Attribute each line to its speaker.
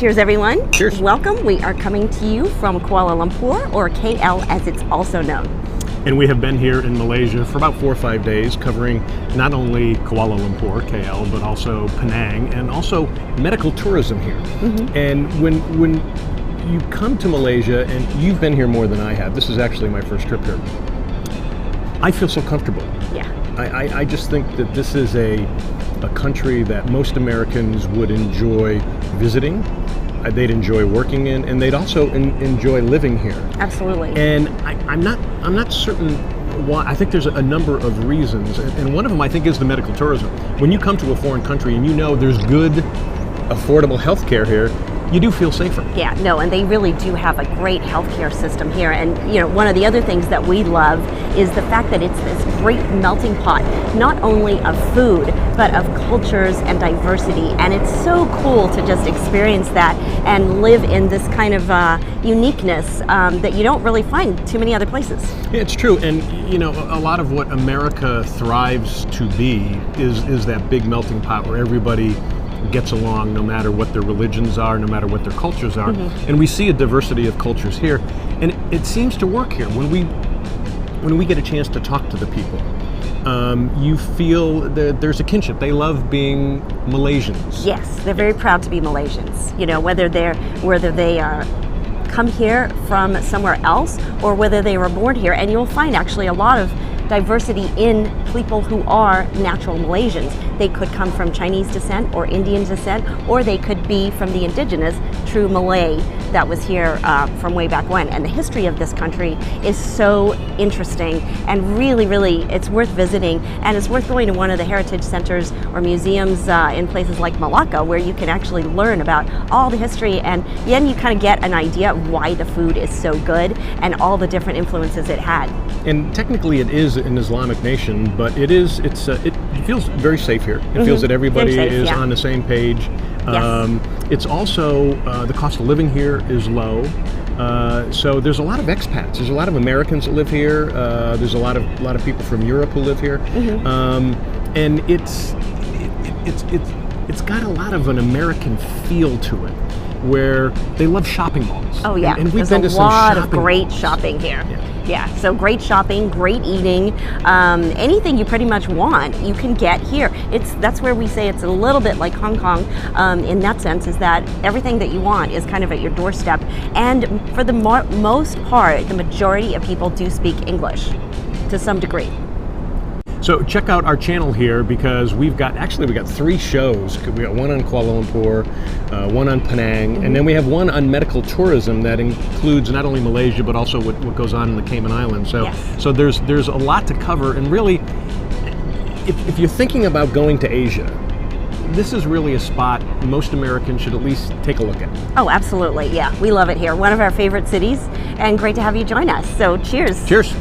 Speaker 1: Cheers, everyone.
Speaker 2: Cheers.
Speaker 1: Welcome. We are coming to you from Kuala Lumpur, or KL as it's also known.
Speaker 2: And we have been here in Malaysia for about 4 or 5 days, covering not only Kuala Lumpur, KL, but also Penang, and also medical tourism here. Mm-hmm. And when you come to Malaysia, and you've been here more than I have, this is actually my first trip here, I feel so comfortable.
Speaker 1: Yeah.
Speaker 2: I just think that this is a country that most Americans would enjoy visiting. They'd enjoy working in, and they'd also enjoy living here.
Speaker 1: Absolutely.
Speaker 2: And I'm not certain why. I think there's a number of reasons, and one of them I think is the medical tourism. When you come to a foreign country and you know there's good, affordable health care here, you do feel safer.
Speaker 1: Yeah, no, and they really do have a great healthcare system here. And one of the other things that we love is the fact that it's this great melting pot, not only of food, but of cultures and diversity. And it's so cool to just experience that and live in this kind of uniqueness that you don't really find too many other places.
Speaker 2: Yeah, it's true. And a lot of what America thrives to be is that big melting pot where everybody gets along no matter what their religions are, no matter what their cultures are. Mm-hmm. And we see a diversity of cultures here. And it seems to work here. When we get a chance to talk to the people, you feel that there's a kinship. They love being Malaysians.
Speaker 1: Yes, they're very proud to be Malaysians. Whether they are come here from somewhere else or whether they were born here. And you'll find actually a lot of diversity in people who are natural Malaysians. They could come from Chinese descent or Indian descent, or they could be from the indigenous true Malay that was here from way back when. And the history of this country is so interesting and really, really, it's worth visiting, and it's worth going to one of the heritage centers or museums in places like Malacca, where you can actually learn about all the history, and then you kind of get an idea of why the food is so good and all the different influences it had.
Speaker 2: And technically it is an Islamic nation, but it feels very safe here. It mm-hmm. feels that everybody is on the same page.
Speaker 1: Yes.
Speaker 2: It's also, the cost of living here is low. So there's a lot of expats. There's a lot of Americans that live here. There's a lot of people from Europe who live here. Mm-hmm. And it's got a lot of an American feel to it, where they love shopping malls.
Speaker 1: Oh yeah,
Speaker 2: and we've
Speaker 1: there's
Speaker 2: been to
Speaker 1: a
Speaker 2: some
Speaker 1: lot of great
Speaker 2: malls.
Speaker 1: shopping here. Yeah, so great shopping, great eating, anything you pretty much want, you can get here. That's where we say it's a little bit like Hong Kong in that sense, is that everything that you want is kind of at your doorstep. And for the most part, the majority of people do speak English to some degree.
Speaker 2: So check out our channel here, because we've got 3 shows. We got one on Kuala Lumpur, one on Penang, mm-hmm. and then we have one on medical tourism that includes not only Malaysia but also what goes on in the Cayman Islands. So
Speaker 1: yes.
Speaker 2: So there's a lot to cover, and really, if you're thinking about going to Asia, this is really a spot most Americans should at least take a look at.
Speaker 1: Oh, absolutely. Yeah, we love it here. One of our favorite cities, and great to have you join us. So cheers.
Speaker 2: Cheers.